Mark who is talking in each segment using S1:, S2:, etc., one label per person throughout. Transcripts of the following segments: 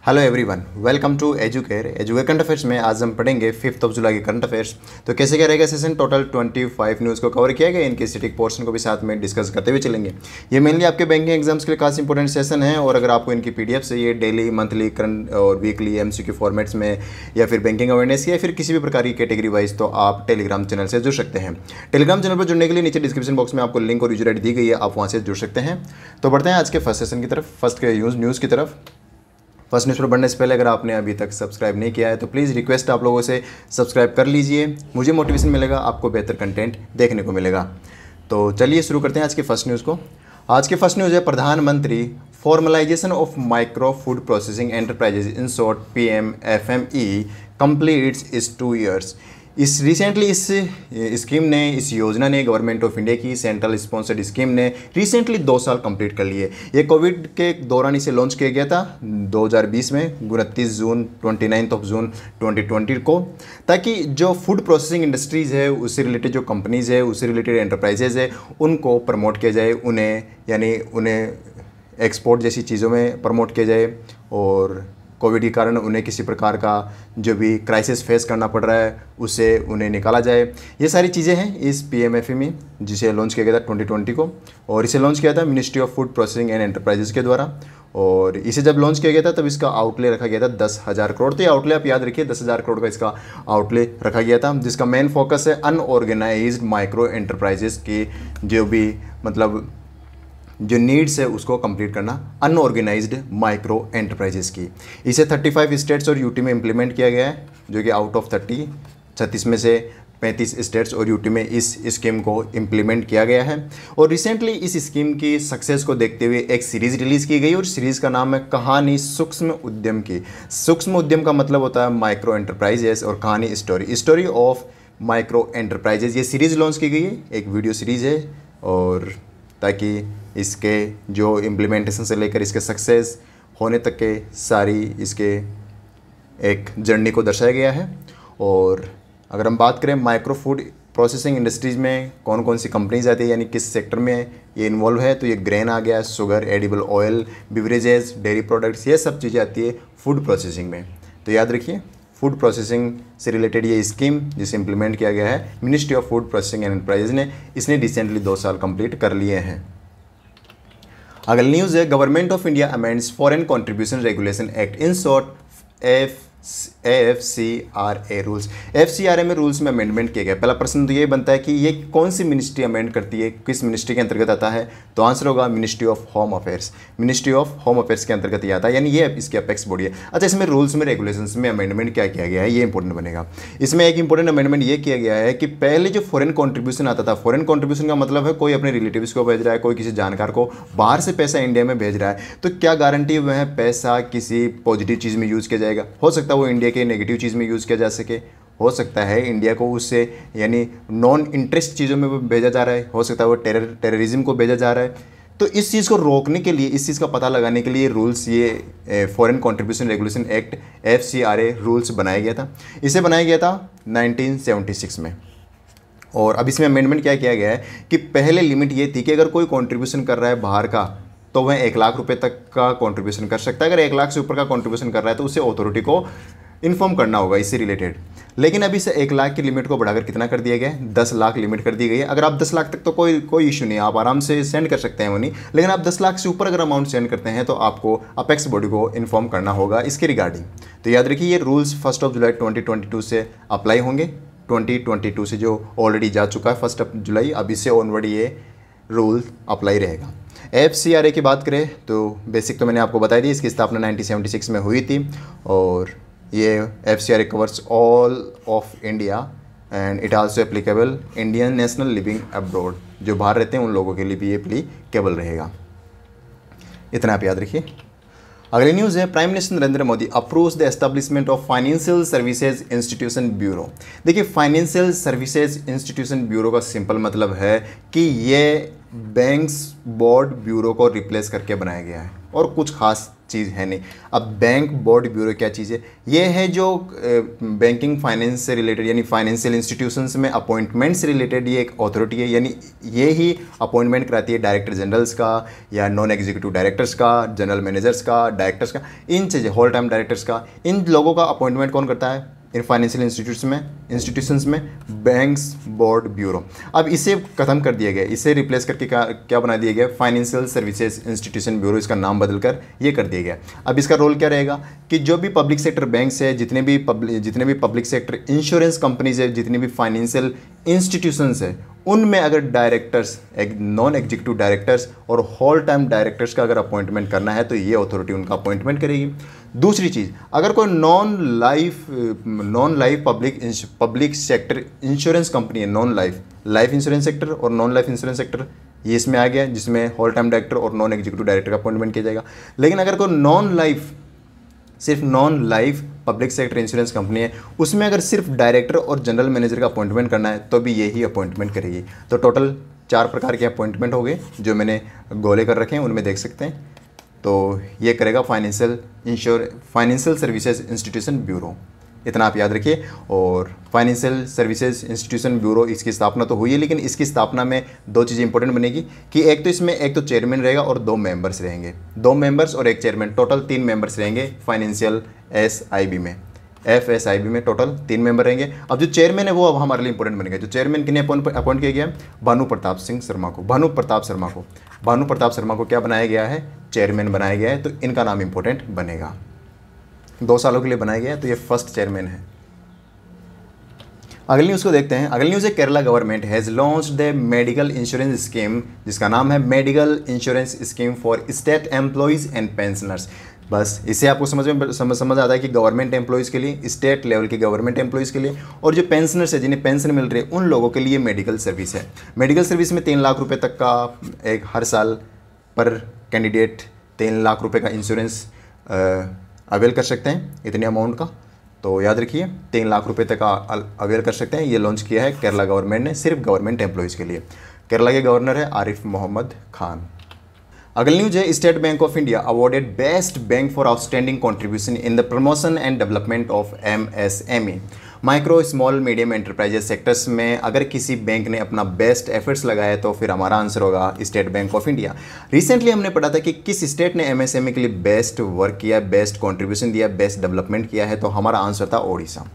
S1: Hello everyone, welcome to Educare current affairs में आज हम पढ़ेंगे 5 जुलाई के करंट अफेयर्स। तो कैसे क्या रहेगा सेशन, टोटल 25 न्यूज़ को कवर किया गया। इनके स्टैटिक पोर्शन को भी साथ में डिस्कस करते हुए चलेंगे। ये मेनली आपके बैंकिंग एग्जाम्स के लिए खास इंपॉर्टेंट सेशन है। और अगर आपको इनकी पीडीएफ चाहिए डेली, मंथली, करंट और वीकली एमसीक्यू फॉर्मेट्स में, या फिर बैंकिंग अवेयरनेस या फिर किसी भी प्रकार की कैटेगरी वाइज, तो आप टेलीग्राम चैनल से जुड़ सकते हैं। टेलीग्राम चैनल पर जुड़ने के लिए नीचे डिस्क्रिप्शन बॉक्स में आपको लिंक और यूजर आईडी दी गई है, आप वहाँ से जुड़ सकते हैं। तो बढ़ते हैं आज के फर्स्ट सेशन की तरफ, फर्स्ट के न्यूज़ की तरफ। फर्स्ट न्यूज़ पर बढ़ने से पहले अगर आपने अभी तक सब्सक्राइब नहीं किया है तो प्लीज़ रिक्वेस्ट आप लोगों से सब्सक्राइब कर लीजिए। मुझे मोटिवेशन मिलेगा, आपको बेहतर कंटेंट देखने को मिलेगा। तो चलिए शुरू करते हैं आज के फर्स्ट न्यूज़ को। आज के फर्स्ट न्यूज़ है प्रधानमंत्री formalisation of micro food processing enterprises in short PMFME completes इस 2 ईयर्स। इस रिसेंटली इस स्कीम ने, इस योजना ने, गवर्नमेंट ऑफ इंडिया की सेंट्रल स्पॉन्सर्ड स्कीम ने रिसेंटली 2 साल कंप्लीट कर लिए। ये कोविड के दौरान इसे लॉन्च किया गया था 2020 में 29 जून 2020 को, ताकि जो फूड प्रोसेसिंग इंडस्ट्रीज़ है, उससे रिलेटेड जो कंपनीज़ है, उससे रिलेटेड एंटरप्राइजेज है, उनको प्रमोट किया जाए, उन्हें एक्सपोर्ट जैसी चीज़ों में प्रमोट किया जाए। और कोविड के कारण उन्हें किसी प्रकार का जो भी क्राइसिस फेस करना पड़ रहा है उससे उन्हें निकाला जाए। ये सारी चीज़ें हैं इस PMFME, जिसे लॉन्च किया गया था 2020 को। और इसे लॉन्च किया था ministry of food processing and enterprises के द्वारा। और इसे जब लॉन्च किया गया था तब इसका आउटले रखा गया था 10,000 करोड़। तो ये आउटले आप याद रखिए, 10,000 करोड़ का इसका आउटले रखा गया था, जिसका मेन फोकस है अनऑर्गेनाइज्ड माइक्रो एंटरप्राइजेस की जो भी जो नीड्स है उसको कंप्लीट करना, अनऑर्गेनाइज्ड माइक्रो एंटरप्राइजेस की। इसे 35 स्टेट्स और यूटी में इम्प्लीमेंट किया गया है, जो कि आउट ऑफ 36 में से 35 स्टेट्स और यूटी में इस स्कीम को इम्प्लीमेंट किया गया है। और रिसेंटली इस स्कीम की सक्सेस को देखते हुए एक सीरीज़ रिलीज़ की गई और सीरीज़ का नाम है कहानी सूक्ष्म उद्यम की। सूक्ष्म उद्यम का मतलब होता है माइक्रो एंटरप्राइजेस, और कहानी स्टोरी ऑफ माइक्रो एंटरप्राइजेस। ये सीरीज़ लॉन्च की गई है, एक वीडियो सीरीज़ है, और ताकि इसके जो इम्प्लीमेंटेशन से लेकर इसके सक्सेस होने तक के सारी इसके एक जर्नी को दर्शाया गया है। और अगर हम बात करें माइक्रो फूड प्रोसेसिंग इंडस्ट्रीज़ में कौन कौन सी कंपनीज आती है, यानी किस सेक्टर में ये इन्वॉल्व है, तो ये ग्रेन आ गया, sugar, edible oil, beverages, dairy products, ये सब चीज़ें आती है फूड प्रोसेसिंग में। तो याद रखिए, फूड प्रोसेसिंग से रिलेटेड ये स्कीम जिसे इम्प्लीमेंट किया गया है ministry of food processing and enterprises ने, इसने रिसेंटली 2 साल कंप्लीट कर लिए हैं। अगली न्यूज़ है government of India amends foreign contribution regulation act, in short FCRA rules. FCRA में रूल्स में अमेंडमेंट किया गया। पहला प्रश्न तो ये बनता है कि ये कौन सी मिनिस्ट्री अमेंड करती है, किस मिनिस्ट्री के अंतर्गत आता है, तो आंसर होगा ministry of home affairs. Ministry of home affairs के अंतर्गत ये आता है, यानी ये इसकी अपेक्स बॉडी है। अच्छा, इसमें रूल्स में रेगुलेशंस में अमेंडमेंट क्या किया गया है, ये इंपॉर्टेंट बनेगा। इसमें एक इंपॉर्टेंट अमेंडमेंट ये किया गया है कि पहले जो फॉरेन कॉन्ट्रीब्यूशन आता था, फॉरेन कॉन्ट्रीब्यूशन का मतलब है कोई अपने रिलेटिव्स को भेज रहा है, कोई किसी जानकार को बाहर से पैसा इंडिया में भेज रहा है, तो क्या गारंटी वह पैसा किसी पॉजिटिव चीज़ में यूज़ किया जाएगा। हो सकता है वो इंडिया के नेगेटिव चीज़ में यूज़ किया जा सके, हो सकता है इंडिया को उससे यानी नॉन इंटरेस्ट चीज़ों में भेजा जा रहा है, हो सकता है वो टेररिज्म को भेजा जा रहा है। तो इस चीज़ को रोकने के लिए, इस चीज़ का पता लगाने के लिए रूल्स, ये foreign contribution regulation act FCRA rules बनाया गया था। इसे बनाया गया था 1976 में। और अब इसमें अमेंडमेंट क्या किया गया है कि पहले लिमिट ये थी कि अगर कोई कॉन्ट्रीब्यूशन कर रहा है बाहर का, तो वह 1 लाख रुपए तक का कॉन्ट्रीब्यूशन कर सकता है। अगर 1 लाख से ऊपर का कॉन्ट्रीब्यूशन कर रहा है तो उसे अथॉरिटी को इन्फॉर्म करना होगा इससे रिलेटेड। लेकिन अभी से 1 लाख की लिमिट को बढ़ाकर कितना कर दिया गया है, 10 लाख लिमिट कर दी गई है। अगर आप 10 लाख तक तो कोई इशू नहीं है, आप आराम से सेंड कर सकते हैं मनी। लेकिन आप 10 लाख से ऊपर अगर अमाउंट सेंड करते हैं तो आपको अपेक्स बॉडी को इन्फॉर्म करना होगा इसके रिगार्डिंग। तो याद रखिए, ये रूल्स 1 जुलाई 2022 से अप्लाई होंगे। 2022 से जो ऑलरेडी जा चुका है 1 जुलाई, अब इससे ऑनवर्ड ये रूल अप्लाई रहेगा। FCRA की बात करें तो बेसिक तो मैंने आपको बताई दी, इसकी स्थापना 1976 में हुई थी। और ये FCRA covers all of India and it also applicable Indian national living abroad, जो बाहर रहते हैं उन लोगों के लिए भी एप्लीकेबल रहेगा। इतना आप याद रखिए। अगली न्यूज़ है prime minister Narendra Modi approves the establishment of financial services institution bureau. देखिए, फाइनेंशियल सर्विसेज इंस्टीट्यूशन ब्यूरो का सिंपल मतलब है कि ये बैंक्स बोर्ड ब्यूरो को रिप्लेस करके बनाया गया है, और कुछ खास चीज़ है नहीं। अब बैंक बोर्ड ब्यूरो क्या चीज़ है? ये है जो बैंकिंग फाइनेंस से रिलेटेड यानी फाइनेंशियल इंस्टीट्यूशंस में अपॉइंटमेंट से रिलेटेड ये एक अथॉरिटी है, यानी ये ही अपॉइंटमेंट कराती है डायरेक्टर जनरल्स का या नॉन एग्जीक्यूटिव डायरेक्टर्स का, जनरल मैनेजर्स का, डायरेक्टर्स का, इन चीज़ें होल टाइम डायरेक्टर्स का, इन लोगों का अपॉइंटमेंट कौन करता है इन फाइनेंशियल इंस्टीट्यूशंस में? Banks board bureau. अब इसे ख़त्म कर दिया गया, इसे रिप्लेस करके क्या बना दिया गया? फाइनेंशियल सर्विसेज इंस्टीट्यूशन ब्यूरो, इसका नाम बदलकर ये कर दिया गया। अब इसका रोल क्या रहेगा कि जो भी पब्लिक सेक्टर बैंक्स है, जितने भी पब्लिक सेक्टर इंश्योरेंस कंपनीज है, जितने भी फाइनेंशियल इंस्टीट्यूशंस है, उनमें अगर डायरेक्टर्स, नॉन एग्जीक्यूटिव डायरेक्टर्स और होल टाइम डायरेक्टर्स का अगर अपॉइंटमेंट करना है तो ये अथॉरिटी उनका अपॉइंटमेंट करेगी। दूसरी चीज़, अगर कोई non life public sector insurance company है, नॉन लाइफ इंश्योरेंस सेक्टर और नॉन लाइफ इंश्योरेंस सेक्टर, ये इसमें आ गया, जिसमें होल टाइम डायरेक्टर और नॉन एग्जीक्यूटिव डायरेक्टर का अपॉइंटमेंट किया जाएगा। लेकिन अगर कोई सिर्फ non life public sector insurance company है, उसमें अगर सिर्फ डायरेक्टर और जनरल मैनेजर का अपॉइंटमेंट करना है तो भी यही अपॉइंटमेंट करेगी। तो टोटल 4 प्रकार के अपॉइंटमेंट हो गए जो मैंने गोले कर रखे हैं, उनमें देख सकते हैं। तो ये करेगा फाइनेंशियल सर्विसेज इंस्टीट्यूशन ब्यूरो, इतना आप याद रखिए। और फाइनेंशियल सर्विसेज इंस्टीट्यूशन ब्यूरो, इसकी स्थापना तो हुई है, लेकिन इसकी स्थापना में 2 चीज़ें इंपॉर्टेंट बनेगी कि एक तो इसमें एक तो चेयरमैन रहेगा और 2 मेंबर्स रहेंगे, 2 मेंबर्स और 1 चेयरमैन, टोटल 3 मेंबर्स रहेंगे फाइनेंशियल SIB में, FSIB में टोटल 3 मेंबर रहेंगे। अब जो चेयरमैन है वो अब हमारे लिए इंपॉर्टेंट बनेगा। जो चेयरमैन किन्हें अपॉइंट किया गया है? भानु प्रताप शर्मा को क्या बनाया गया है? चेयरमैन बनाया गया है। तो इनका नाम इंपॉर्टेंट बनेगा, 2 सालों के लिए बनाया गया है, तो ये फर्स्ट चेयरमैन है। अगली न्यूज़ को देखते हैं। अगली न्यूज़ है Kerala government has launched the medical insurance scheme, जिसका नाम है medical insurance scheme for state employees and pensioners. बस इससे आपको समझ आता है कि गवर्नमेंट एम्प्लॉयज़ के लिए, स्टेट लेवल के गवर्नमेंट एम्प्लॉयज़ के लिए, और जो पेंशनर्स है जिन्हें पेंशन मिल रही है उन लोगों के लिए मेडिकल सर्विस है। मेडिकल सर्विस में 3 लाख रुपये तक का एक हर साल पर कैंडिडेट 3 लाख रुपये का इंश्योरेंस अवेल कर सकते हैं, इतने अमाउंट का। तो याद रखिए 3 लाख रुपये तक का अवेल कर सकते हैं। ये लॉन्च किया है केरला गवर्नमेंट ने सिर्फ गवर्नमेंट एम्प्लॉयज़ के लिए। केरला के गवर्नर है आरिफ मोहम्मद खान। अगली न्यूज है State Bank of India awarded best bank for outstanding contribution in the promotion and development of MSME, micro small medium enterprises sectors में अगर किसी बैंक ने अपना बेस्ट एफर्ट्स लगाया तो फिर हमारा आंसर होगा state Bank of India. Recently हमने पढ़ा था कि किस स्टेट ने MSME के लिए बेस्ट वर्क किया, बेस्ट कंट्रीब्यूशन दिया, बेस्ट डेवलपमेंट किया है, तो हमारा आंसर था ओडिशा।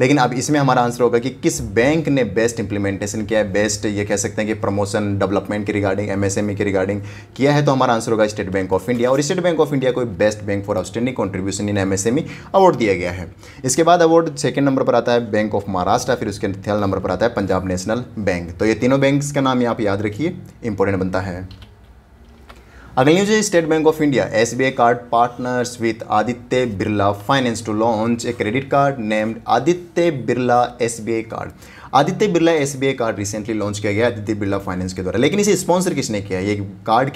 S1: लेकिन अब इसमें हमारा आंसर होगा कि किस बैंक ने बेस्ट इंप्लीमेंटेशन किया है, बेस्ट ये कह सकते हैं कि प्रमोशन डेवलपमेंट के रिगार्डिंग, MSME के रिगार्डिंग किया है, तो हमारा आंसर होगा स्टेट बैंक ऑफ इंडिया। और स्टेट बैंक ऑफ इंडिया को best bank for outstanding contribution in MSME award दिया गया है। इसके बाद अवार्ड 2nd नंबर पर आता है बैंक ऑफ महाराष्ट्र, फिर उसके 3rd नंबर पर आता है पंजाब नेशनल बैंक। तो ये तीनों बैंक्स का नाम आप याद रखिए, इंपॉर्टेंट बनता है। अगली न्यूज है State Bank of India SBI card partners with Aditya Birla finance to launch a credit card named Aditya Birla SBI card. Aditya Birla SBI card recently launch किया गया आदित्य बिरला फाइनेंस के द्वारा। लेकिन इसे स्पॉन्सर किसने किया है, ये कार्ड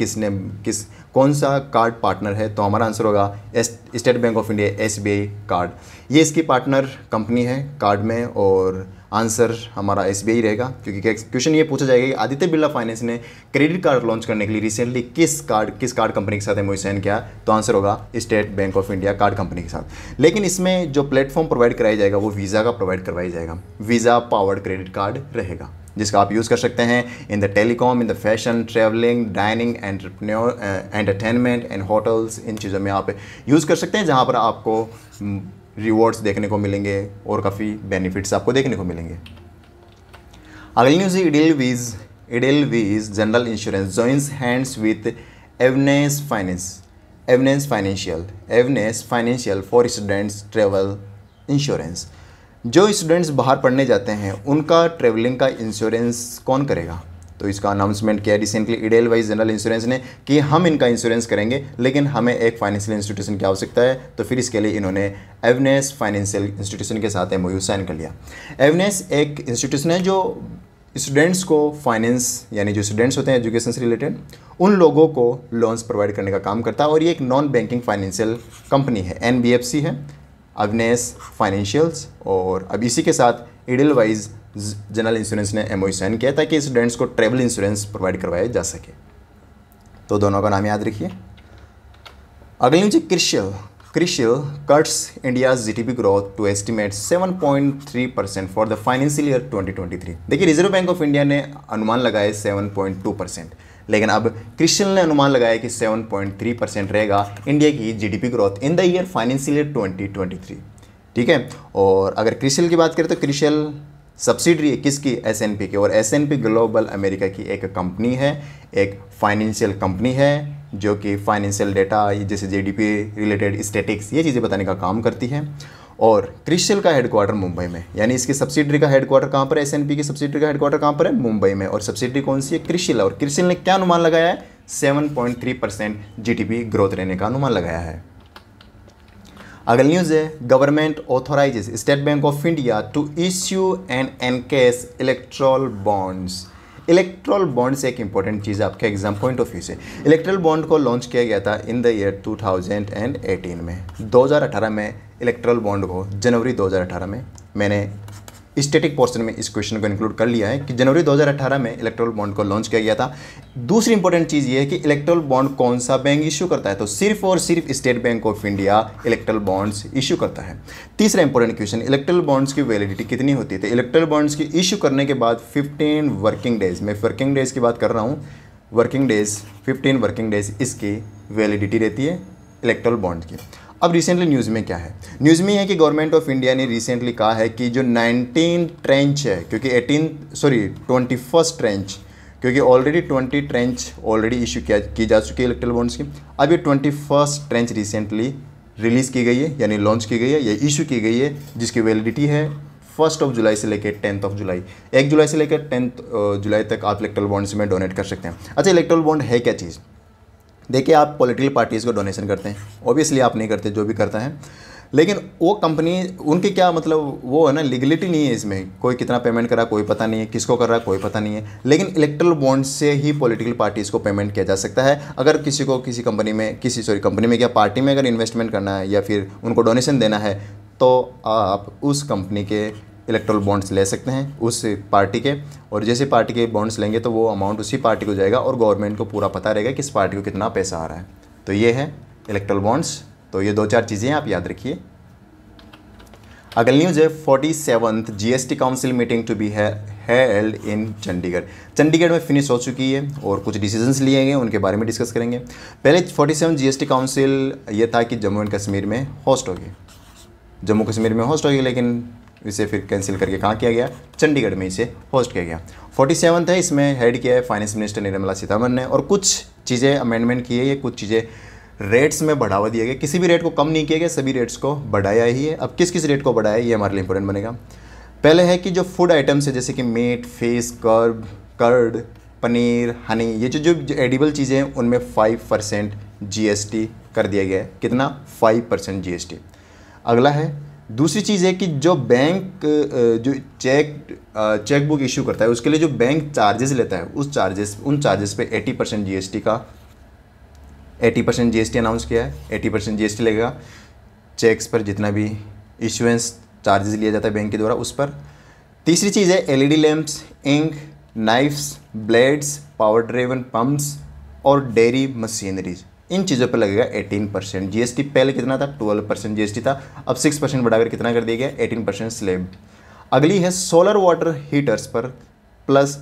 S1: कौन सा कार्ड पार्टनर है, तो हमारा आंसर होगा state Bank of India SBI card. ये इसकी पार्टनर कंपनी है कार्ड में, और आंसर हमारा SBI रहेगा, क्योंकि क्वेश्चन ये पूछा जाएगा कि आदित्य बिरला फाइनेंस ने क्रेडिट कार्ड लॉन्च करने के लिए रिसेंटली किस कार्ड कंपनी के साथ MOU साइन किया, तो आंसर होगा state Bank of India card company के साथ। लेकिन इसमें जो प्लेटफॉर्म प्रोवाइड कराया जाएगा वो वीज़ा का प्रोवाइड करवाया जाएगा, वीज़ा पावर्ड क्रेडिट कार्ड रहेगा, जिसका आप यूज़ कर सकते हैं in the telecom, in the fashion, travelling, dining, entertainment and hotels. इन चीज़ों में आप यूज़ कर सकते हैं, जहाँ पर आपको रिवॉर्ड्स देखने को मिलेंगे और काफ़ी बेनिफिट्स आपको देखने को मिलेंगे। अगली न्यूज़ है Edelweiss general insurance joins hands with Avanse financial for students travel insurance. जो स्टूडेंट्स बाहर पढ़ने जाते हैं उनका ट्रेवलिंग का इंश्योरेंस कौन करेगा, तो इसका अनाउंसमेंट किया रिसेंटली इडेलवाइज जनरल इंश्योरेंस ने कि हम इनका इंश्योरेंस करेंगे, लेकिन हमें एक फाइनेंशियल इंस्टीट्यूशन की आवश्यकता है। तो फिर इसके लिए इन्होंने एवनेस फाइनेंशियल इंस्टीट्यूशन के साथ MOU साइन कर लिया। एवनेस एक इंस्टीट्यूशन है जो स्टूडेंट्स को फाइनेंस, यानी जो स्टूडेंट्स होते हैं एजुकेशन से रिलेटेड, उन लोगों को लोन्स प्रोवाइड करने का काम करता है, और ये एक नॉन बैंकिंग फाइनेंशियल कंपनी है, NBFC है, एवनेस फाइनेंशियल्स। और अब इसी के साथ इडेलवाइज जनरल इंश्योरेंस ने MOU साइन किया ताकि स्टूडेंट्स को ट्रैवल इंश्योरेंस प्रोवाइड करवाया जा सके। तो दोनों का नाम याद रखिए। अगली नीचे CRISIL cuts India's GDP growth to estimate 7.3% for the financial year 2023। देखिए रिजर्व बैंक ऑफ इंडिया ने अनुमान लगाया 7.2%, लेकिन अब क्रिशियल ने अनुमान लगाया कि 7.3% रहेगा इंडिया की GDP growth in the year financial year 2023। ठीक है, और अगर क्रिशियल की बात करें तो क्रिशियल सब्सिडरी है किसकी, एसएनपी की, और एसएनपी ग्लोबल अमेरिका की एक कंपनी है, एक फाइनेंशियल कंपनी है जो कि फाइनेंशियल डेटा जैसे जीडीपी रिलेटेड स्टैटिक्स ये चीज़ें बताने का काम करती है। और क्रिशियल का हेडक्वार्टर मुंबई में, यानी इसकी सब्सिडरी का हेडक्वार्टर कहाँ पर है, एसएनपी की सब्सिडरी का हेडक्वार्टर कहाँ पर है, मुंबई में, और सब्सिडरी कौन सी है, क्रिशियल। और क्रिशियल ने क्या अनुमान लगाया है, 7.3% जीडीपी ग्रोथ रहने का अनुमान लगाया है। अगली न्यूज़ है government authorises State Bank of India to issue and encash electoral bonds. Electoral bonds एक इंपॉर्टेंट चीज़ है आपके एग्जाम पॉइंट ऑफ व्यू से। इलेक्ट्रल बॉन्ड को लॉन्च किया गया था इन द ईयर 2018 में, 2018 में इलेक्ट्रल बॉन्ड को, जनवरी 2018 में। मैंने स्टैटिक पोर्शन में इस क्वेश्चन को इंक्लूड कर लिया है कि जनवरी 2018 में इलेक्ट्रल बॉन्ड को लॉन्च किया गया था। दूसरी इंपॉर्टेंट चीज़ ये है कि इलेक्ट्रल बॉन्ड कौन सा बैंक इश्यू करता है, तो सिर्फ और सिर्फ state Bank of India erectile bonds issue करता है। तीसरा इंपॉर्टेंट क्वेश्चन, इलेक्ट्रल बॉन्ड्स की वैलिडिटी कितनी होती है, तो इलेक्ट्रल बॉन्ड्स की इश्यू करने के बाद 15 वर्किंग डेज, मैं वर्किंग डेज की बात कर रहा हूँ, वर्किंग डेज 15 वर्किंग डेज इसकी वैलिडिटी रहती है इलेक्ट्रल बॉन्ड की। अब रिसेंटली न्यूज़ में क्या है, न्यूज़ में है कि गवर्नमेंट ऑफ इंडिया ने रिसेंटली कहा है कि जो 19 ट्रेंच है, क्योंकि 21st ट्रेंच, क्योंकि ऑलरेडी 20 ट्रेंच ऑलरेडी इशू की जा चुकी है इलेक्ट्रल बॉन्ड्स की। अब ये 21st ट्रेंच रिसेंटली रिलीज़ की गई है, यानी लॉन्च की गई है या इशू की गई है, जिसकी वैलिडिटी है 1 जुलाई से लेकर 10 जुलाई, 1 जुलाई से लेकर 10 जुलाई तक आप इलेक्ट्रल बॉन्ड्स में डोनेट कर सकते हैं। अच्छा, इलेक्ट्रल बॉन्ड है क्या चीज़, देखिए आप पॉलिटिकल पार्टीज़ को डोनेशन करते हैं, ऑब्वियसली आप नहीं करते, जो भी करता है, लेकिन वो कंपनी उनकी क्या मतलब वो है ना, लीगलिटी नहीं है इसमें, कोई कितना पेमेंट करा कोई पता नहीं है, किसको कर रहा है कोई पता नहीं है, लेकिन इलेक्ट्रल बॉन्ड से ही पॉलिटिकल पार्टीज़ को पेमेंट किया जा सकता है। अगर किसी को किसी कंपनी में कंपनी में क्या पार्टी में अगर इन्वेस्टमेंट करना है या फिर उनको डोनेशन देना है, तो आप उस कंपनी के इलेक्ट्रल बॉन्ड्स ले सकते हैं उस पार्टी के, और जैसे पार्टी के बॉन्ड्स लेंगे तो वो अमाउंट उसी पार्टी को जाएगा और गवर्नमेंट को पूरा पता रहेगा कि इस पार्टी को कितना पैसा आ रहा है। तो ये है इलेक्ट्रल बॉन्ड्स। तो ये 2-4 चीज़ें आप याद रखिए। अगली न्यूज़ है 47th GST council meeting to be held in Chandigarh. Chandigarh में फिनिश हो चुकी है और कुछ डिसीजंस लिए गए, उनके बारे में डिस्कस करेंगे। पहले 47 जीएसटी काउंसिल ये था कि जम्मू एंड कश्मीर में होस्ट होगी, जम्मू कश्मीर में होस्ट होगी, लेकिन इसे फिर कैंसिल करके कहाँ किया गया, चंडीगढ़ में इसे होस्ट किया गया। 47th है, इसमें हेड किया है फाइनेंस मिनिस्टर निर्मला सीतारमण ने, और कुछ चीज़ें अमेंडमेंट की है, ये कुछ चीज़ें रेट्स में बढ़ावा दिया गया, किसी भी रेट को कम नहीं किया गया, सभी रेट्स को बढ़ाया ही है। अब किस किस रेट को बढ़ाया ये हमारे लिए इंपॉर्टेंट बनेगा। पहले है कि जो फूड आइटम्स है जैसे कि meat, fish, curd, paneer, honey, ये जो एडिबल चीज़ें हैं उनमें 5% जीएसटी कर दिया गया है। कितना, 5% जीएसटी। अगला है, दूसरी चीज़ है कि जो बैंक जो चेक बुक इशू करता है उसके लिए जो बैंक चार्जेस लेता है उन चार्जेस पे 80% जीएसटी का 80% जीएसटी अनाउंस किया है। 80% जीएसटी लगेगा चेक्स पर, जितना भी इशुएंस चार्जेस लिया जाता है बैंक के द्वारा उस पर। तीसरी चीज़ है LED lamps, ink, knives, blades, power driven pumps और डेयरी मशीनरीज, इन चीज़ों पर लगेगा 18% जीएसटी। पहले कितना था, 12% जीएसटी था, अब 6% बढ़ाकर कितना कर दिया गया, 18% स्लैब। अगली है सोलर वाटर हीटर्स पर प्लस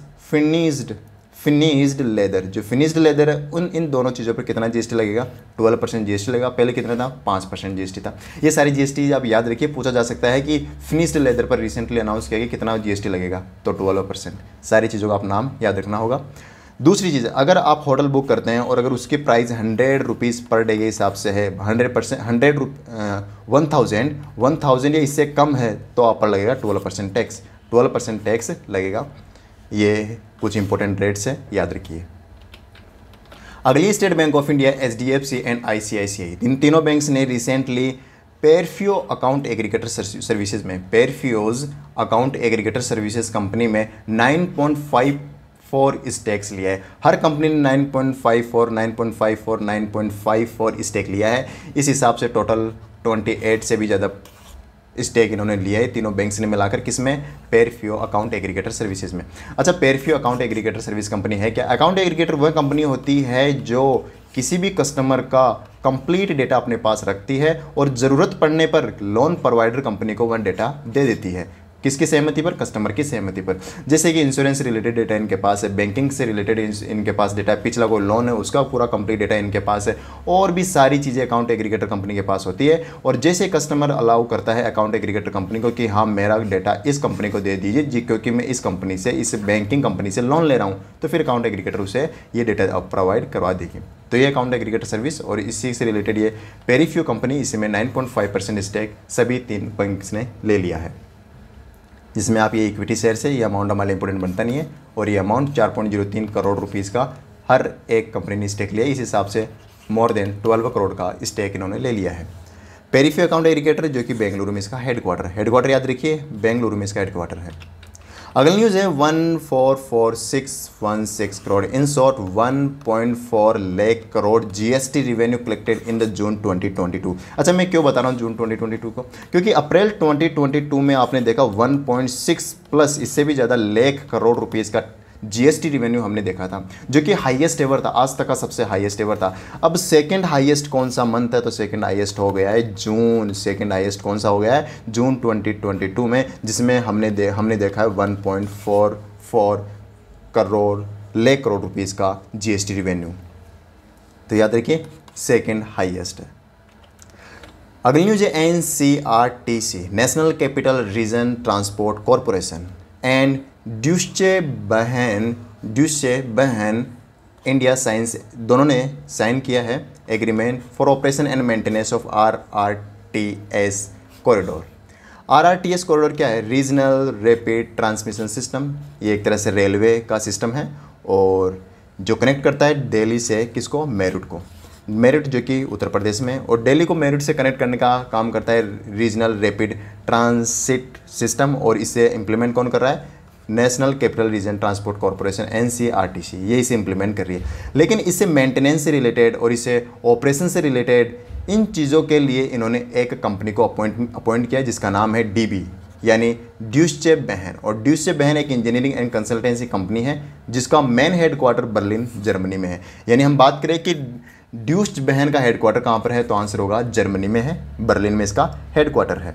S1: फिनिश्ड लेदर, जो फिनिश्ड लेदर है इन दोनों चीज़ों पर कितना जीएसटी लगेगा, 12% जीएसटी लगेगा। पहले कितना था, 5% जीएसटी था। ये सारी जीएसटी आप याद रखिए, पूछा जा सकता है कि फिनिश्ड लेदर पर रिसेंटली अनाउंस किया गया कितना जीएसटी लगेगा, तो 12%। सारी चीज़ों का आप नाम याद रखना होगा। दूसरी चीज़, अगर आप होटल बुक करते हैं और अगर उसकी प्राइस 100 रुपीज़ पर डे के हिसाब से है, 1000 या इससे कम है, तो आप पर लगेगा 12% टैक्स, 12% टैक्स लगेगा। ये कुछ इंपॉर्टेंट रेट्स है, याद रखिए। अगली State Bank of India, HDFC and ICICI, इन तीनों बैंक्स ने recently Perfios account aggregator services में, Perfios account aggregator services company में 9.54 स्टेक्स लिया है। हर कंपनी ने 9.54 स्टेक लिया है। इस हिसाब से टोटल 28 से भी ज़्यादा स्टेक इन्होंने लिया है तीनों बैंक्स ने मिलाकर, किसमें, पेरफ्यू अकाउंट एग्रीगेटर सर्विसेज में। अच्छा, पेरफ्यू अकाउंट एग्रीगेटर सर्विस कंपनी है क्या? अकाउंट एग्रीगेटर वह कंपनी होती है जो किसी भी कस्टमर का कंप्लीट डेटा अपने पास रखती है और ज़रूरत पड़ने पर लोन प्रोवाइडर कंपनी को वह डेटा दे देती है। किसकी सहमति पर? कस्टमर की सहमति पर। जैसे कि इंश्योरेंस से रिलेटेड डेटा इनके पास है, बैंकिंग से रिलेटेड इनके पास डेटा है, पिछला कोई लोन है उसका पूरा कंप्लीट डेटा इनके पास है, और भी सारी चीज़ें अकाउंट एग्रीगेटर कंपनी के पास होती है। और जैसे कस्टमर अलाउ करता है अकाउंट एग्रीगेटर कंपनी को कि हाँ मेरा डेटा इस कंपनी को दे दीजिए जी, क्योंकि मैं इस कंपनी से, इस बैंकिंग कंपनी से लोन ले रहा हूँ, तो फिर अकाउंट एग्रीगेटर उसे ये डेटा प्रोवाइड करवा देगी। तो ये अकाउंट एग्रीगेटर सर्विस और इसी से रिलेटेड ये पेरीफ्यू कंपनी, इसमें 9.5% स्टेक सभी 3 बैंक्स ने ले लिया है, जिसमें आप ये इक्विटी शेयर से ये अमाउंट हमारे इंपॉर्टेंट बनता नहीं है। और ये अमाउंट 4.03 करोड़ रुपीज़ का हर एक कंपनी ने स्टेक लिया, इस हिसाब से मोर देन 12 करोड़ का स्टेक इन्होंने ले लिया है। पेरीफ्यू अकाउंट एग्रीगेटर जो कि बेंगलुरु में इसका हेडक्वार्टर याद रखिए, बेंगलुरु में इसका हेडक्वार्टर है। अगली न्यूज़ है 144616 crore, in short 1.4 lakh crore GST revenue collected in the June 2022। अच्छा, मैं क्यों बता रहा हूँ जून 2022 को? क्योंकि अप्रैल 2022 में आपने देखा 1.6 प्लस इससे भी ज़्यादा लाख करोड़ रुपीज़ का जीएसटी रेवेन्यू हमने देखा था, जो कि हाईएस्ट एवर था, आज तक का सबसे हाईएस्ट एवर था। अब सेकंड हाईएस्ट कौन सा मंथ है? तो सेकंड हाईएस्ट हो गया है जून। सेकंड हाईएस्ट कौन सा हो गया है? जून 2022 में, जिसमें हमने देखा है 1.44 लाख करोड़ रुपीज़ का जीएसटी रेवेन्यू। तो याद रखिए सेकेंड हाईएस्ट है। अगली न्यूज है NCRTC, national capital region transport corporation and Deutsche Bahn India science, दोनों ने साइन किया है agreement for operation and maintenance of RRTS corridor. RRTS corridor क्या है? Regional rapid transmission system. ये एक तरह से रेलवे का सिस्टम है और जो कनेक्ट करता है दिल्ली से किसको? मेरठ को। मेरठ जो कि उत्तर प्रदेश में, और दिल्ली को मेरठ से कनेक्ट करने का काम करता है रीजनल रैपिड ट्रांसिट सिस्टम, और इसे इम्प्लीमेंट कौन कर रहा है? National capital region transport corporation NCRTC, ये इसे इम्प्लीमेंट कर रही है। लेकिन इससे मेंटेनेंस से रिलेटेड और इसे ऑपरेशन से रिलेटेड इन चीज़ों के लिए इन्होंने एक कंपनी को अपॉइंट किया जिसका नाम है DB, यानी ड्यूशे बहन। और ड्यूशे बहन एक इंजीनियरिंग एंड कंसल्टेंसी कंपनी है जिसका मेन हेडक्वार्टर बर्लिन जर्मनी में है। यानी हम बात करें कि ड्यूश बहन का हेडक्वार्टर कहाँ पर है, तो आंसर होगा जर्मनी में है, बर्लिन में इसका हेडक्वार्टर है।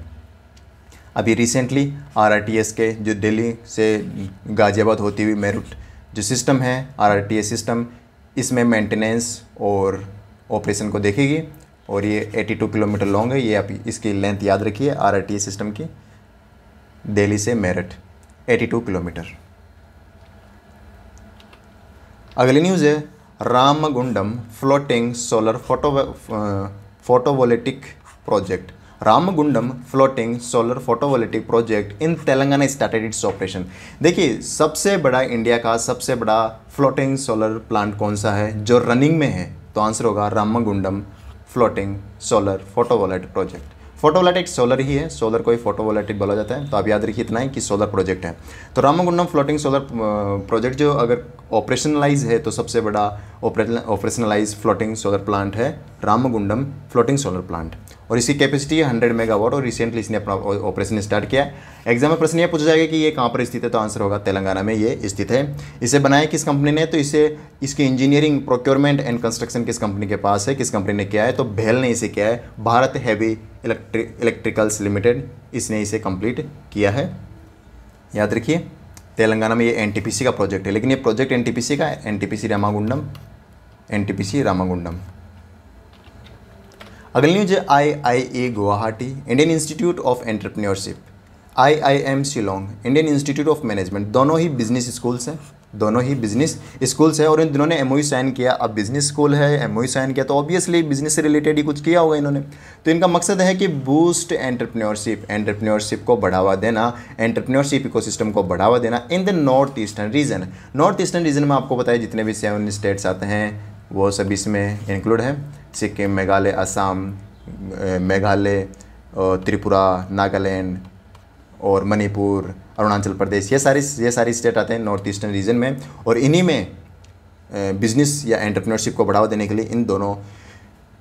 S1: अभी रिसेंटली RRTS के जो दिल्ली से गाजियाबाद होती हुई मेरठ जो सिस्टम है RRTS सिस्टम, इसमें मेंटेनेंस और ऑपरेशन को देखेगी, और ये 82 किलोमीटर लॉन्ग है। ये आप इसकी लेंथ याद रखिए RRTS सिस्टम की, दिल्ली से मेरठ 82 किलोमीटर। अगली न्यूज़ है Ramagundam floating solar photovoltaic project. Ramagundam floating solar photovoltaic project in Telangana started its operation. देखिए सबसे बड़ा, इंडिया का सबसे बड़ा फ्लोटिंग सोलर प्लांट कौन सा है जो रनिंग में है? तो आंसर होगा Ramagundam floating solar photovoltaic project. Photovoltaic solar ही है, सोलर को ही फोटोवोल्टिक बोला जाता है, तो आप याद रखिए इतना ही कि सोलर प्रोजेक्ट है। तो रामगुंडम फ्लोटिंग सोलर प्रोजेक्ट जो अगर ऑपरेशनलाइज है तो सबसे बड़ा ऑपरेशनलाइज फ्लोटिंग सोलर प्लांट है रामगुंडम फ्लोटिंग सोलर प्लांट, और इसकी कैपेसिटी है 100 मेगावाट, और रिसेंटली इसने अपना ऑपरेशन स्टार्ट किया है। एग्जाम में प्रश्न ये पूछा जाएगा कि ये कहाँ पर स्थित है, तो आंसर होगा तेलंगाना में ये स्थित है। इसे बनाया किस कंपनी ने? तो इसकी इंजीनियरिंग, प्रोक्योरमेंट एंड कंस्ट्रक्शन किस कंपनी के पास है, किस कंपनी ने किया है? तो भेल ने इसे किया है, भारत हैवी इलेक्ट्रिकल्स लिमिटेड, इसने इसे कंप्लीट किया है। याद रखिए तेलंगाना में ये NTPC का प्रोजेक्ट है, लेकिन ये प्रोजेक्ट NTPC का है, NTPC रामागुंडम। अगली न्यूज है IIE Guwahati, Indian institute of entrepreneurship, IIM Shillong, Indian institute of management. दोनों ही बिजनेस स्कूल्स है, और इन दोनों ने MOU साइन किया। अब बिजनेस स्कूल है, MOU साइन किया, तो ऑब्वियसली बिजनेस से रिलेटेड ही कुछ किया होगा इन्होंने। तो इनका मकसद है कि बूस्ट एंटरप्रेन्योरशिप को बढ़ावा देना, एंटरप्रेन्योरशिप इकोसिस्टम को बढ़ावा देना in the north eastern region. North eastern region में आपको बताया जितने भी 7 स्टेट्स आते हैं वो सब इसमें इंक्लूड है, सिक्किम, मेघालय, असम, मेघालय, त्रिपुरा, नागालैंड और मणिपुर, अरुणाचल प्रदेश, ये सारी स्टेट आते हैं नॉर्थ ईस्टर्न रीजन में। और इन्हीं में बिजनेस या एंटरप्रेन्योरशिप को बढ़ावा देने के लिए इन दोनों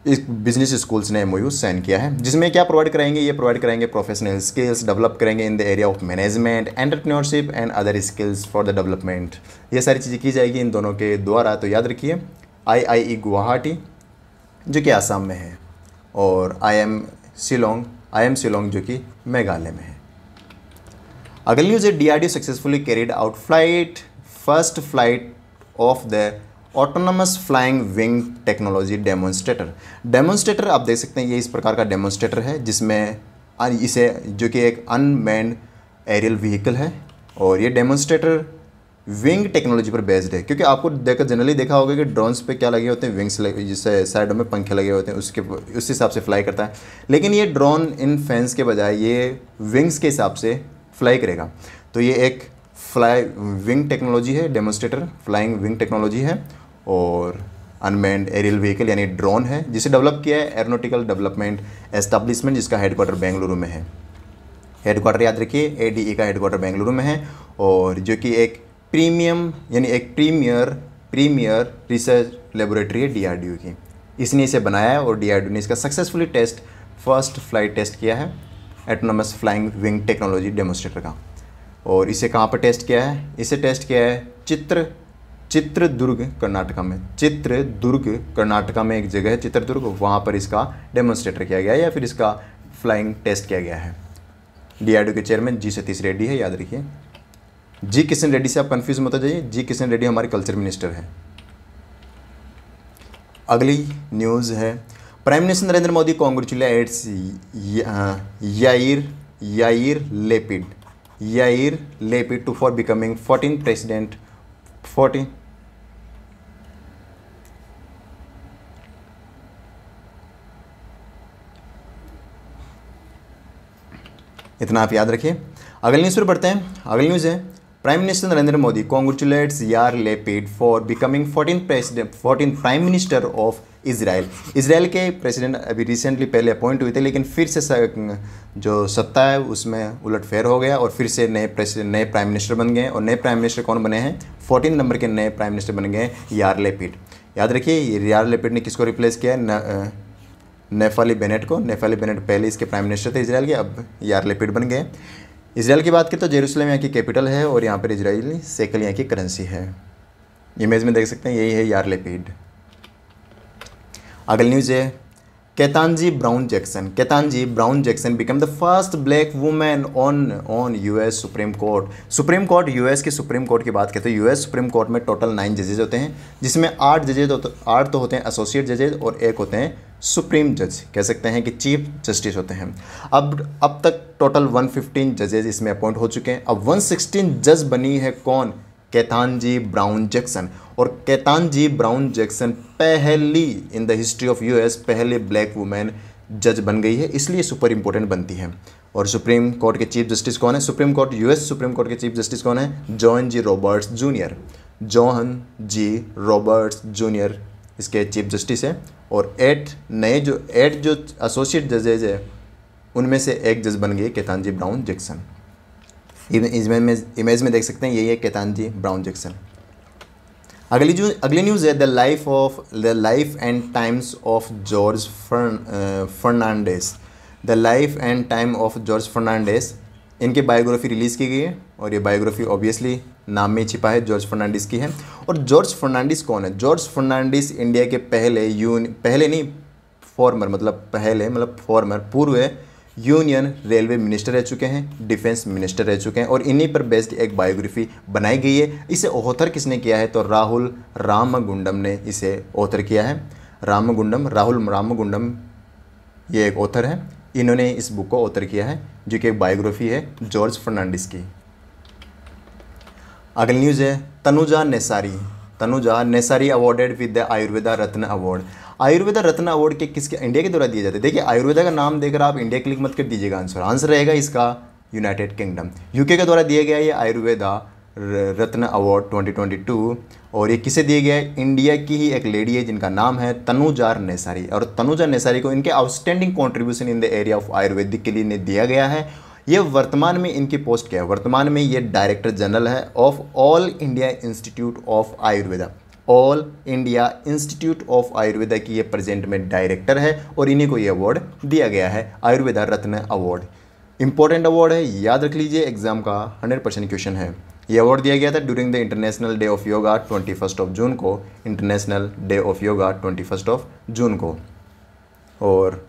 S1: इस बिजनेस स्कूल्स ने MOU साइन किया है, जिसमें क्या प्रोवाइड कराएंगे? ये प्रोवाइड कराएंगे प्रोफेशनल स्किल्स, डेवलप करेंगे in the area of management, entrepreneurship and other skills for the development. ये सारी चीज़ें की जाएगी इन दोनों के द्वारा। तो याद रखिए IIE गुवाहाटी जो कि आसाम में है, और IIM शिलोंग जो कि मेघालय में है। अगली न्यूज़ है DRDO successfully carried out first flight of the autonomous flying wing technology demonstrator आप देख सकते हैं, ये इस प्रकार का डेमोन्स्ट्रेटर है जिसमें इसे जो कि एक अनमैन्ड एरियल व्हीकल है, और ये डेमोन्स्ट्रेटर विंग टेक्नोलॉजी पर बेस्ड है। क्योंकि आपको जनरली देखा होगा कि ड्रोन्स पे क्या लगे होते हैं, विंग्स लगे, जिससे साइडों में पंखे लगे होते हैं, उस हिसाब से फ्लाई करता है। लेकिन ये ड्रोन इन फैंस के बजाय ये विंग्स के हिसाब से फ्लाई करेगा। तो ये एक फ्लाई विंग टेक्नोलॉजी है, डेमोन्स्ट्रेटर फ्लाइंग विंग टेक्नोलॉजी है, और अनमैन्ड एरियल व्हीकल यानी ड्रोन है, जिसे डेवलप किया है एरोनॉटिकल डेवलपमेंट एस्टेब्लिशमेंट, जिसका हेडक्वार्टर बेंगलुरु में है। हेडक्वार्टर याद रखिए, ADE का हेडक्वार्टर बेंगलुरु में है, और जो कि एक प्रीमियर रिसर्च लेबोरेटरी है DRDO की। इसने इसे बनाया है, और DRDO ने इसका सक्सेसफुली फर्स्ट फ्लाइट टेस्ट किया है autonomous flying wing technology demonstrator का। और इसे कहाँ पर टेस्ट किया है? इसे टेस्ट किया है चित्रदुर्ग कर्नाटका में एक जगह है चित्रदुर्ग, वहाँ पर इसका डेमोन्स्ट्रेटर किया गया है, या फिर इसका फ्लाइंग टेस्ट किया गया है। DRDO के चेयरमैन G सतीश रेड्डी है, याद रखिए। G किशन रेड्डी से आप कंफ्यूज मत हो जाइए, G किशन रेड्डी हमारे कल्चर मिनिस्टर हैं। अगली न्यूज़ है, prime minister Narendra Modi congratulates Yair Lapid to for becoming 14th president 14 इतना आप याद रखिए। अगली न्यूज़ पर बढ़ते हैं। अगली न्यूज़ है, prime minister Narendra Modi congratulates यार Lapid for becoming 14th prime minister of Israel के प्रेसिडेंट अभी रिसेंटली पहले अपॉइंट हुए थे, लेकिन फिर से जो सत्ता है उसमें उलटफेर हो गया, और फिर से नए प्राइम मिनिस्टर बन गए। और नए प्राइम मिनिस्टर कौन बने हैं? 14 नंबर के नए प्राइम मिनिस्टर बन गए यार लेपिड। याद रखिए, यार लेपिड ने किसको रिप्लेस किया है? नेफ्ताली बेनेट को। नेफ्ताली बेनेट पहले इसके प्राइम मिनिस्टर थे इसराइल के, अब यार लेपिड बन गए। इसराइल की बात करें तो जेरूसलम यहाँ की कैपिटल है, और यहाँ पर इजरायली शेकल यहाँ की करेंसी है। इमेज में देख सकते हैं, यही है यार लेपिड। अगली न्यूज़ है, Ketanji Brown Jackson become the first black women on US supreme court. US के सुप्रीम कोर्ट की बात करते हैं, US सुप्रीम कोर्ट में टोटल 9 जजेज होते हैं, जिसमें 8 तो होते हैं एसोसिएट जजेज, और 1 होते हैं सुप्रीम जज, कह सकते हैं कि चीफ जस्टिस होते हैं। अब तक टोटल 115 जजेज इसमें अपॉइंट हो चुके हैं। अब 116 जज बनी है कौन? केतांजी ब्राउन जैक्सन। और केतांजी ब्राउन जैक्सन पहली in the history of US पहले ब्लैक वुमेन जज बन गई है, इसलिए सुपर इंपॉर्टेंट बनती है। और सुप्रीम कोर्ट के चीफ जस्टिस कौन है? US सुप्रीम कोर्ट के चीफ जस्टिस कौन है? जॉन जी रॉबर्ट्स जूनियर इसके चीफ जस्टिस है। और 8 जो एसोसिएट जजेज है उनमें से एक जज बन गई केतांजी ब्राउन जैक्सन। इमेज में देख सकते हैं, यही है केतांजी ब्राउन जैक्सन। अगली न्यूज़ है, the life and times of George Fernandes. इनकी बायोग्राफी रिलीज़ की गई है, और ये बायोग्राफी ऑब्वियसली नाम में छिपा है, जॉर्ज फर्नांडिस की है। और जॉर्ज फर्नांडिस कौन है? जॉर्ज फर्नांडिस इंडिया के पूर्व यूनियन रेलवे मिनिस्टर रह चुके हैं, डिफेंस मिनिस्टर रह चुके हैं, और इन्हीं पर बेस्ड एक बायोग्राफी बनाई गई है। इसे ऑथर किसने किया है? तो राहुल रामगुंडम ने इसे ऑथर किया है। राहुल रामगुंडम ये एक ऑथर है, इन्होंने इस बुक को ऑथर किया है, जो कि एक बायोग्राफी है जॉर्ज फर्नांडिस की। अगली न्यूज़ है, Tanuja Nesari awarded with the Ayurveda Ratna award. Ayurveda Ratna award के किसके इंडिया के द्वारा दिए जाते हैं? देखिए, आयुर्वेदा का नाम देकर आप इंडिया क्लिक मत कर दीजिएगा, आंसर रहेगा इसका यूनाइटेड किंगडम। UK के द्वारा दिया गया ये आयुर्वेदा रत्न अवार्ड 2022, और ये किसे दिया गया है? इंडिया की ही एक लेडी है जिनका नाम है तनुजा नेसारी, और तनुजा नेसारी को इनके outstanding contribution in the area of Ayurvedic के लिए दिया गया है। ये वर्तमान में इनकी पोस्ट क्या है? वर्तमान में ये डायरेक्टर जनरल है of all India institute of Ayurveda की ये प्रेजेंट में डायरेक्टर है, और इन्हीं को ये अवार्ड दिया गया है, आयुर्वेदा रत्न अवार्ड। इंपॉर्टेंट अवार्ड है, याद रख लीजिए, एग्जाम का 100% क्वेश्चन है। ये अवार्ड दिया गया था during the international day of yoga 21 जून को, इंटरनेशनल डे ऑफ योगा 21 जून को। और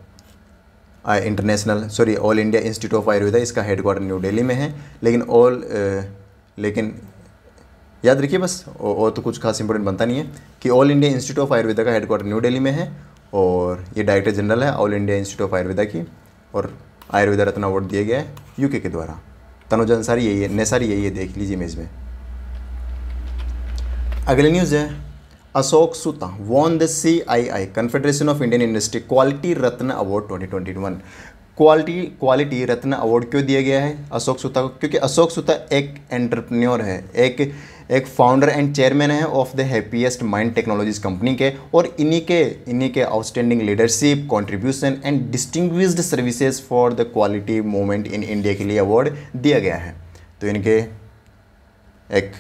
S1: all India institute of Ayurveda, इसका हेडक्वार्टर न्यू दिल्ली में है, लेकिन याद रखिए बस, और तो कुछ खास इंपॉर्टेंट बनता नहीं है कि all India institute of Ayurveda का हेडक्वार्टर न्यू दिल्ली में है और ये डायरेक्टर जनरल है all India institute of Ayurveda की, और आयुर्वेदा रत्न अवार्ड दिया गया है यूके के द्वारा। तनुजा अंसारी यही है, नेसारी यही है, देख लीजिए इमेज में। अगली न्यूज़ है, अशोक सुता won the CII confederation of Indian industry quality Ratna award 2021। Quality Ratna award क्यों दिया गया है अशोक सुता को? क्योंकि अशोक सुता एक एंटरप्रेन्योर है, एक फाउंडर एंड चेयरमैन है of the happiest mind technologies company के, और इन्हीं के outstanding leadership, contribution and distinguished services for the quality movement in India के लिए अवार्ड दिया गया है। तो इनके एक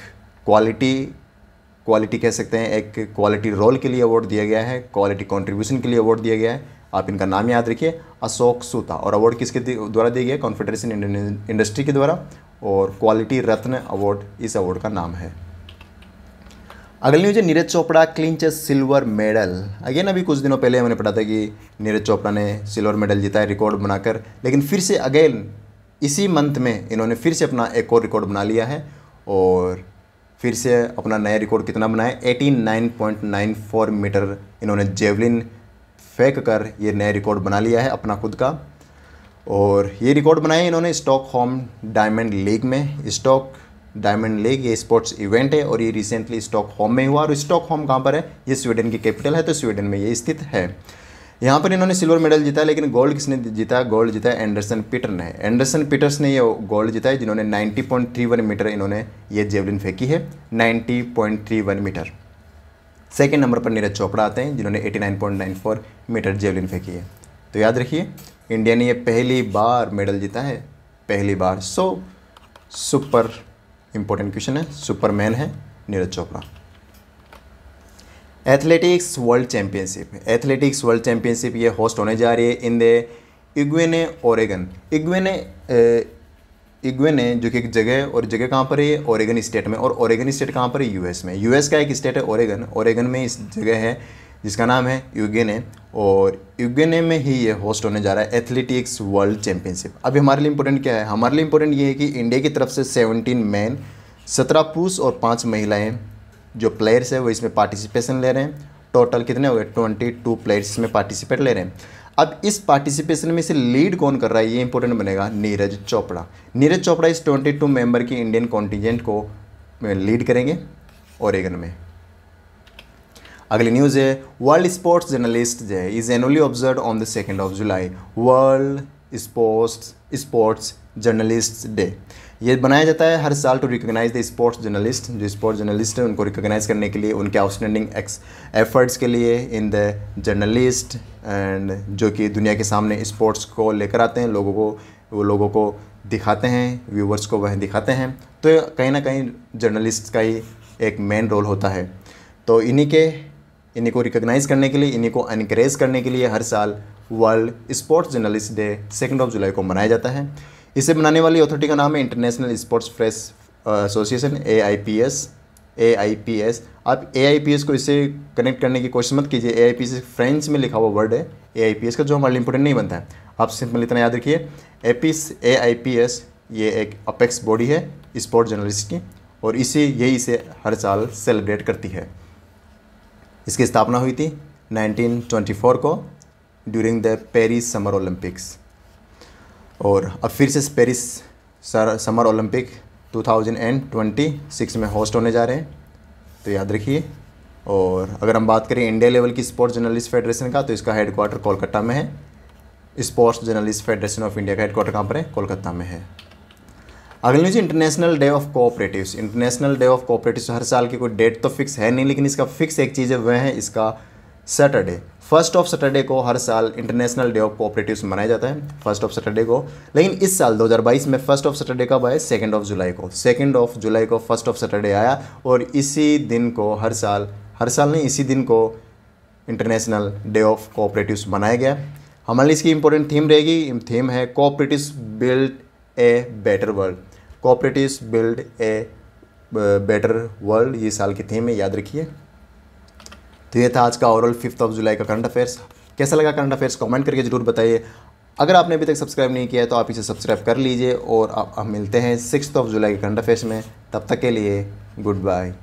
S1: क्वालिटी कह सकते हैं, एक क्वालिटी रोल के लिए अवार्ड दिया गया है, क्वालिटी कंट्रीब्यूशन के लिए अवार्ड दिया गया है। आप इनका नाम याद रखिए, अशोक सूता। और अवार्ड किसके द्वारा दिया गया? कॉन्फेडरेशन इंडियन इंडस्ट्री के द्वारा, और क्वालिटी रत्न अवार्ड इस अवार्ड का नाम है। अगली न्यूज है, Neeraj Chopra clinches silver medal. Again अभी कुछ दिनों पहले हमने पढ़ा था कि नीरज चोपड़ा ने सिल्वर मेडल जीता है रिकॉर्ड बनाकर, लेकिन फिर से अगेन इसी मंथ में इन्होंने फिर से अपना एक और रिकॉर्ड बना लिया है, और फिर से अपना नया रिकॉर्ड कितना बनाया? 89.94 मीटर इन्होंने जेवलिन फेंक कर ये नया रिकॉर्ड बना लिया है अपना खुद का। और ये रिकॉर्ड बनाया इन्होंने स्टॉकहोम डायमंड लीग में। स्टॉक डायमंड लीग ये स्पोर्ट्स इवेंट है और ये रिसेंटली स्टॉकहोम में हुआ। और स्टॉकहोम कहाँ पर है? ये स्वीडन की कैपिटल है, तो स्वीडन में ये स्थित है। यहाँ पर इन्होंने सिल्वर मेडल जीता, लेकिन गोल्ड किसने जीता? गोल्ड जीता एंडरसन पीटर ने। एंडरसन पीटर्स ने ये गोल्ड जीता है, जिन्होंने 90.31 मीटर इन्होंने ये जेवलिन फेंकी है, 90.31 मीटर। सेकेंड नंबर पर नीरज चोपड़ा आते हैं, जिन्होंने 89.94 मीटर जेवलिन फेंकी है। तो याद रखिए, इंडिया ने ये पहली बार मेडल जीता है, पहली बार। सो सुपर इंपॉर्टेंट क्वेश्चन है, सुपरमैन है Neeraj Chopra. Athletics world championship. Athletics world championship ये होस्ट होने जा रही है इन द इग्वेने ओरेगन। इग्वेने जो कि एक जगह है, और जगह कहाँ पर है? ओरेगन स्टेट में। और ओरेगन स्टेट कहाँ पर है? यूएस में। यूएस का एक स्टेट है ओरेगन। ओरेगन में इस जगह है जिसका नाम है यूगेने, और यूगेने में ही ये होस्ट होने जा रहा है एथलेटिक्स वर्ल्ड चैंपियनशिप। अभी हमारे लिए इंपॉर्टेंट क्या है? हमारे लिए इंपॉर्टेंट ये है कि इंडिया की तरफ से 17 मैन, 17 पुरुष और 5 महिलाएं जो प्लेयर्स है वो इसमें पार्टिसिपेशन ले रहे हैं। टोटल कितने हो गए? 22 प्लेयर्स इसमें पार्टिसिपेट ले रहे हैं। अब इस पार्टिसिपेशन में से लीड कौन कर रहा है, ये इंपॉर्टेंट बनेगा। नीरज चोपड़ा। नीरज चोपड़ा इस 22 मेंबर की इंडियन कॉन्टिजेंट को लीड करेंगे ओरेगन में। अगली न्यूज़ है, world sports journalist day is annually observe on the 2 July. World sports journalist day ये बनाया जाता है हर साल to recognise the sports journalist. जो स्पोर्ट्स जर्नलिस्ट है उनको रिकॉग्नाइज करने के लिए, उनके आउटस्टैंडिंग एफर्ट्स के लिए इन द जर्नलिस्ट, एंड जो कि दुनिया के सामने स्पोर्ट्स को लेकर आते हैं, लोगों को दिखाते हैं, व्यूवर्स को वह दिखाते हैं। तो कहीं ना कहीं जर्नलिस्ट का ही एक मेन रोल होता है। तो इन्हीं को रिकॉग्नाइज करने के लिए, इन्हीं को एनकरेज करने के लिए हर साल वर्ल्ड स्पोर्ट्स जर्नलिस्ट डे 2 जुलाई को मनाया जाता है। इसे बनाने वाली अथॉरिटी का नाम है international sports press association, AIPS। आप AIPS को इससे कनेक्ट करने की कोशिश मत कीजिए। AIPS फ्रेंच में लिखा हुआ वर्ड है AIPS का, जो हमारे लिए इंपॉर्टेंट नहीं बनता है। आप सिंपल इतना याद रखिए, AIPS ये एक अपेक्स बॉडी है स्पोर्ट्स जर्नलिस्ट की, और यही इसे हर साल सेलिब्रेट करती है। इसकी स्थापना हुई थी 1924 को during the Paris summer Olympics, और अब फिर से पेरिस समर ओलंपिक 2026 में होस्ट होने जा रहे हैं, तो याद रखिए। और अगर हम बात करें इंडिया लेवल की स्पोर्ट्स जर्नलिस्ट फेडरेशन का, तो इसका हेडक्वार्टर कोलकाता में है। Sports journalist federation of India का हेडक्वार्टर कहाँ पर है? कोलकाता में है। अगली news, international day of cooperatives. International day of cooperatives हर साल की कोई डेट तो फिक्स है नहीं, लेकिन इसका फिक्स एक चीज़ है, वह है इसका सैटरडे। 1 सैटरडे को हर साल इंटरनेशनल डे ऑफ कोऑपरेटिव्स मनाया जाता है, 1 सैटरडे को। लेकिन इस साल 2022 में 1 सैटरडे कब आया? 2 जुलाई को। 2 जुलाई को 1 सैटरडे आया, और इसी दिन को हर साल नहीं, इसी दिन को इंटरनेशनल डे ऑफ कोऑपरेटिव्स मनाया गया। हमारे लिए इसकी इंपॉर्टेंट थीम रहेगी, थीम है cooperatives build a better world. Cooperatives build a better world ये साल की थीम है, याद रखिए। तो ये था आज का ओवरऑल 5 जुलाई का करंट अफेयर्स। कैसा लगा करंट अफेयर्स कमेंट करके ज़रूर बताइए। अगर आपने अभी तक सब्सक्राइब नहीं किया है तो आप इसे सब्सक्राइब कर लीजिए और आप मिलते हैं 6 जुलाई के करंट अफेयर्स में। तब तक के लिए गुड बाय।